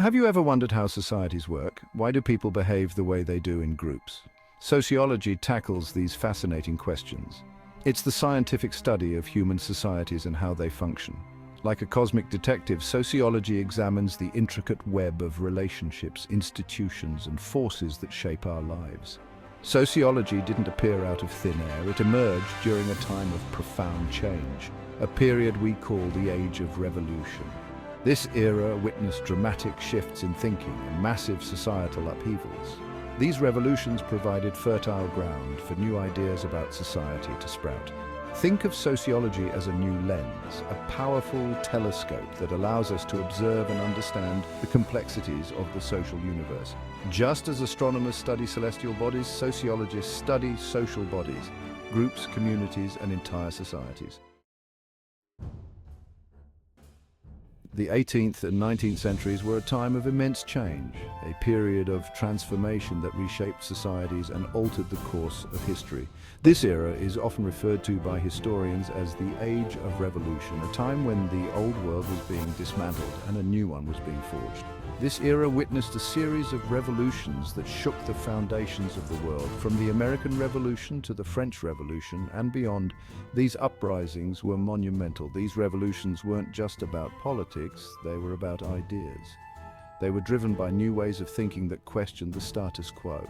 Have you ever wondered how societies work? Why do people behave the way they do in groups? Sociology tackles these fascinating questions. It's the scientific study of human societies and how they function. Like a cosmic detective, sociology examines the intricate web of relationships, institutions, and forces that shape our lives. Sociology didn't appear out of thin air. It emerged during a time of profound change, a period we call the Age of Revolution. This era witnessed dramatic shifts in thinking and massive societal upheavals. These revolutions provided fertile ground for new ideas about society to sprout. Think of sociology as a new lens, a powerful telescope that allows us to observe and understand the complexities of the social universe. Just as astronomers study celestial bodies, sociologists study social bodies, groups, communities, and entire societies. The 18th and 19th centuries were a time of immense change, a period of transformation that reshaped societies and altered the course of history. This era is often referred to by historians as the Age of Revolution, a time when the old world was being dismantled and a new one was being forged. This era witnessed a series of revolutions that shook the foundations of the world. From the American Revolution to the French Revolution and beyond, these uprisings were monumental. These revolutions weren't just about politics, they were about ideas. They were driven by new ways of thinking that questioned the status quo.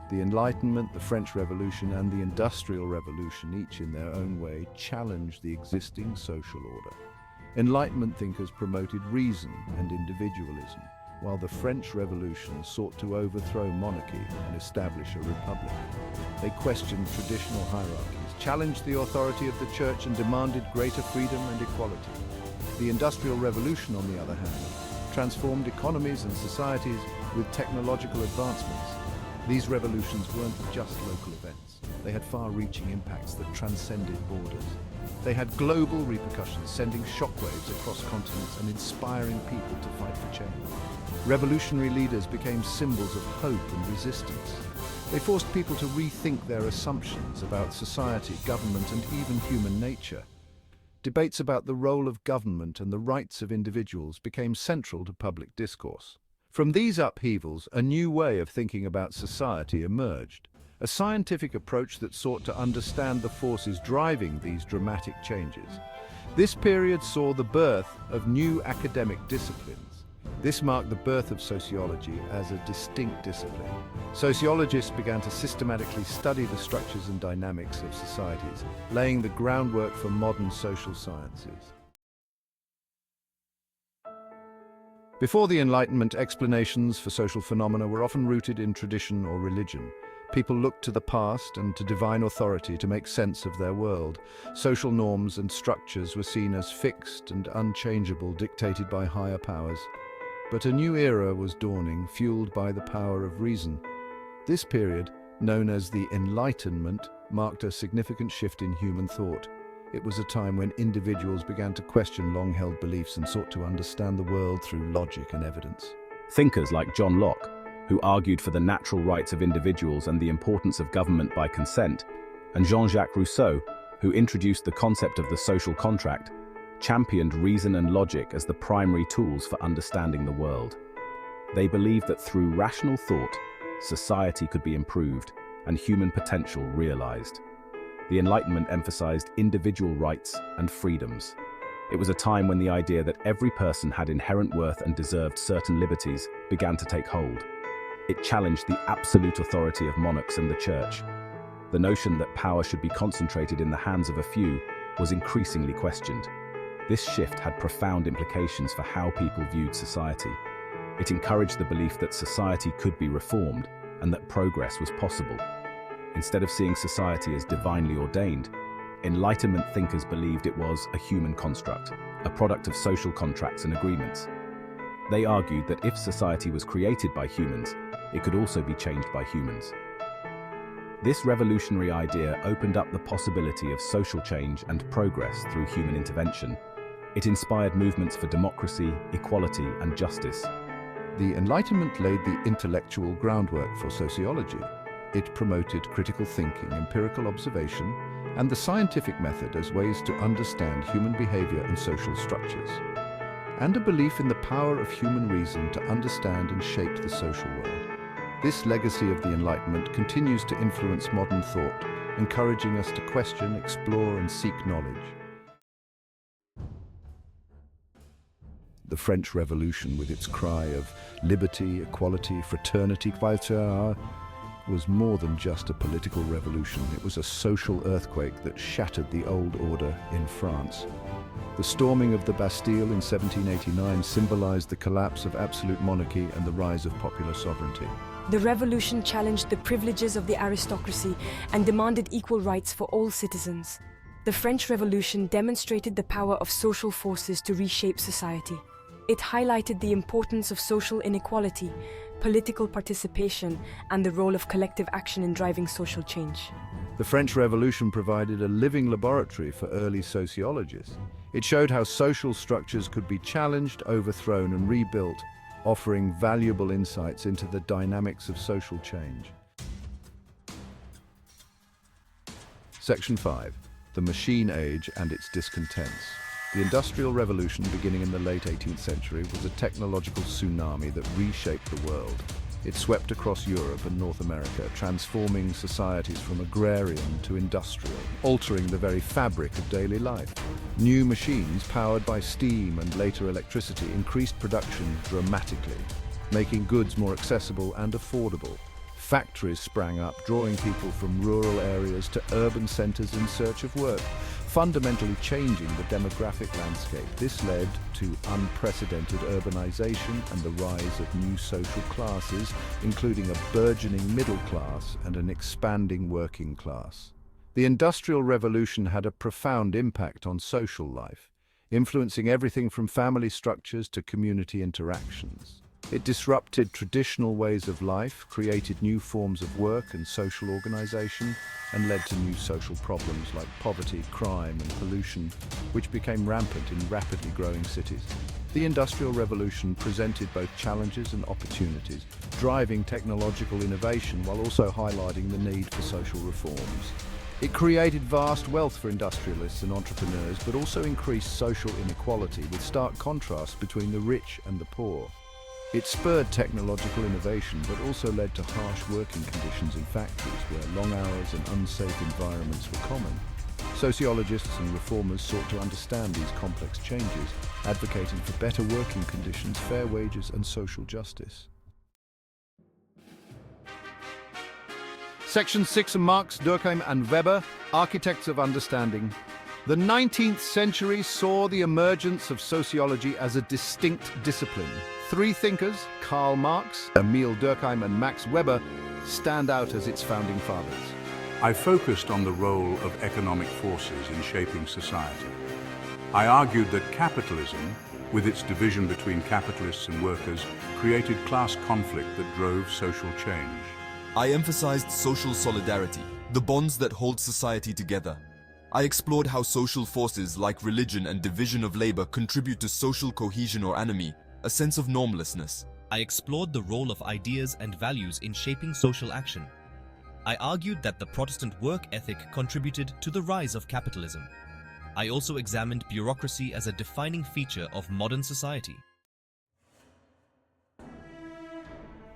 The Enlightenment, the French Revolution, and the Industrial Revolution, each in their own way, challenged the existing social order. Enlightenment thinkers promoted reason and individualism, while the French Revolution sought to overthrow monarchy and establish a republic. They questioned traditional hierarchies, challenged the authority of the church, and demanded greater freedom and equality. The Industrial Revolution, on the other hand, transformed economies and societies with technological advancements. These revolutions weren't just local events. They had far-reaching impacts that transcended borders. They had global repercussions, sending shockwaves across continents and inspiring people to fight for change. Revolutionary leaders became symbols of hope and resistance. They forced people to rethink their assumptions about society, government, and even human nature. Debates about the role of government and the rights of individuals became central to public discourse. From these upheavals, a new way of thinking about society emerged, a scientific approach that sought to understand the forces driving these dramatic changes. This period saw the birth of new academic disciplines. This marked the birth of sociology as a distinct discipline. Sociologists began to systematically study the structures and dynamics of societies, laying the groundwork for modern social sciences. Before the Enlightenment, explanations for social phenomena were often rooted in tradition or religion. People looked to the past and to divine authority to make sense of their world. Social norms and structures were seen as fixed and unchangeable, dictated by higher powers. But a new era was dawning, fueled by the power of reason. This period, known as the Enlightenment, marked a significant shift in human thought. It was a time when individuals began to question long-held beliefs and sought to understand the world through logic and evidence. Thinkers like John Locke, who argued for the natural rights of individuals and the importance of government by consent, and Jean-Jacques Rousseau, who introduced the concept of the social contract, championed reason and logic as the primary tools for understanding the world. They believed that through rational thought, society could be improved and human potential realized. The Enlightenment emphasized individual rights and freedoms. It was a time when the idea that every person had inherent worth and deserved certain liberties began to take hold. It challenged the absolute authority of monarchs and the church. The notion that power should be concentrated in the hands of a few was increasingly questioned. This shift had profound implications for how people viewed society. It encouraged the belief that society could be reformed and that progress was possible. Instead of seeing society as divinely ordained, Enlightenment thinkers believed it was a human construct, a product of social contracts and agreements. They argued that if society was created by humans, it could also be changed by humans. This revolutionary idea opened up the possibility of social change and progress through human intervention. It inspired movements for democracy, equality, and justice. The Enlightenment laid the intellectual groundwork for sociology. It promoted critical thinking, empirical observation, and the scientific method as ways to understand human behavior and social structures. and a belief in the power of human reason to understand and shape the social world. This legacy of the Enlightenment continues to influence modern thought, encouraging us to question, explore, and seek knowledge. The French Revolution, with its cry of liberty, equality, fraternity, was more than just a political revolution. It was a social earthquake that shattered the old order in France. The storming of the Bastille in 1789 symbolized the collapse of absolute monarchy and the rise of popular sovereignty. The revolution challenged the privileges of the aristocracy and demanded equal rights for all citizens. The French Revolution demonstrated the power of social forces to reshape society. It highlighted the importance of social inequality, political participation, and the role of collective action in driving social change. The French Revolution provided a living laboratory for early sociologists. It showed how social structures could be challenged, overthrown, and rebuilt, offering valuable insights into the dynamics of social change. Section 5. The Machine Age and its Discontents. The Industrial Revolution, beginning in the late 18th century, was a technological tsunami that reshaped the world. It swept across Europe and North America, transforming societies from agrarian to industrial, altering the very fabric of daily life. New machines, powered by steam and later electricity, increased production dramatically, making goods more accessible and affordable. Factories sprang up, drawing people from rural areas to urban centers in search of work, fundamentally changing the demographic landscape. This led to unprecedented urbanization and the rise of new social classes, including a burgeoning middle class and an expanding working class. The Industrial Revolution had a profound impact on social life, influencing everything from family structures to community interactions. It disrupted traditional ways of life, created new forms of work and social organization, and led to new social problems like poverty, crime, and pollution, which became rampant in rapidly growing cities. The Industrial Revolution presented both challenges and opportunities, driving technological innovation while also highlighting the need for social reforms. It created vast wealth for industrialists and entrepreneurs, but also increased social inequality with stark contrasts between the rich and the poor. It spurred technological innovation, but also led to harsh working conditions in factories where long hours and unsafe environments were common. Sociologists and reformers sought to understand these complex changes, advocating for better working conditions, fair wages, and social justice. Section 6 of Marx, Durkheim, and Weber, Architects of Understanding. The 19th century saw the emergence of sociology as a distinct discipline. Three thinkers, Karl Marx, Emil Durkheim, and Max Weber, stand out as its founding fathers. I focused on the role of economic forces in shaping society. I argued that capitalism, with its division between capitalists and workers, created class conflict that drove social change. I emphasized social solidarity, the bonds that hold society together. I explored how social forces like religion and division of labor contribute to social cohesion or anomie, a sense of normlessness. I explored the role of ideas and values in shaping social action. I argued that the Protestant work ethic contributed to the rise of capitalism. I also examined bureaucracy as a defining feature of modern society.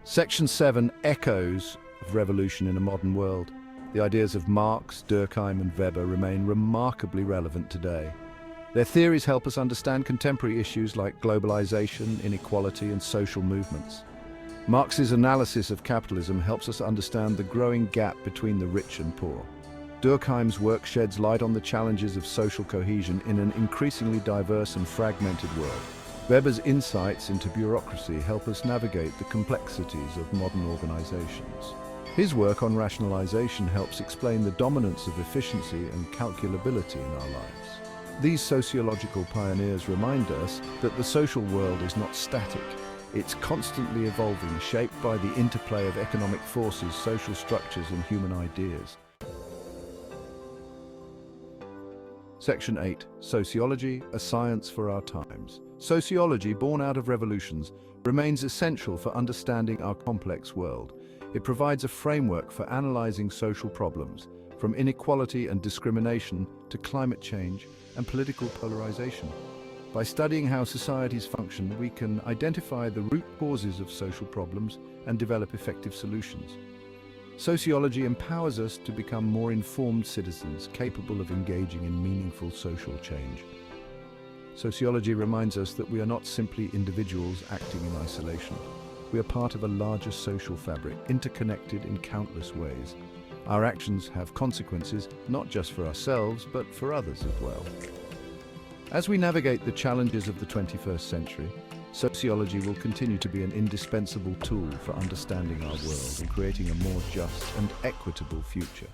Section 7, Echoes of Revolution in a Modern World. The ideas of Marx, Durkheim, and Weber remain remarkably relevant today. Their theories help us understand contemporary issues like globalization, inequality, and social movements. Marx's analysis of capitalism helps us understand the growing gap between the rich and poor. Durkheim's work sheds light on the challenges of social cohesion in an increasingly diverse and fragmented world. Weber's insights into bureaucracy help us navigate the complexities of modern organizations. His work on rationalization helps explain the dominance of efficiency and calculability in our lives. These sociological pioneers remind us that the social world is not static. It's constantly evolving, shaped by the interplay of economic forces, social structures, and human ideas. Section 8, Sociology, a Science for Our Times. Sociology, born out of revolutions, remains essential for understanding our complex world. It provides a framework for analyzing social problems, from inequality and discrimination to climate change and political polarization. By studying how societies function, we can identify the root causes of social problems and develop effective solutions. Sociology empowers us to become more informed citizens, capable of engaging in meaningful social change. Sociology reminds us that we are not simply individuals acting in isolation. We are part of a larger social fabric, interconnected in countless ways. Our actions have consequences, not just for ourselves, but for others as well. As we navigate the challenges of the 21st century, sociology will continue to be an indispensable tool for understanding our world and creating a more just and equitable future.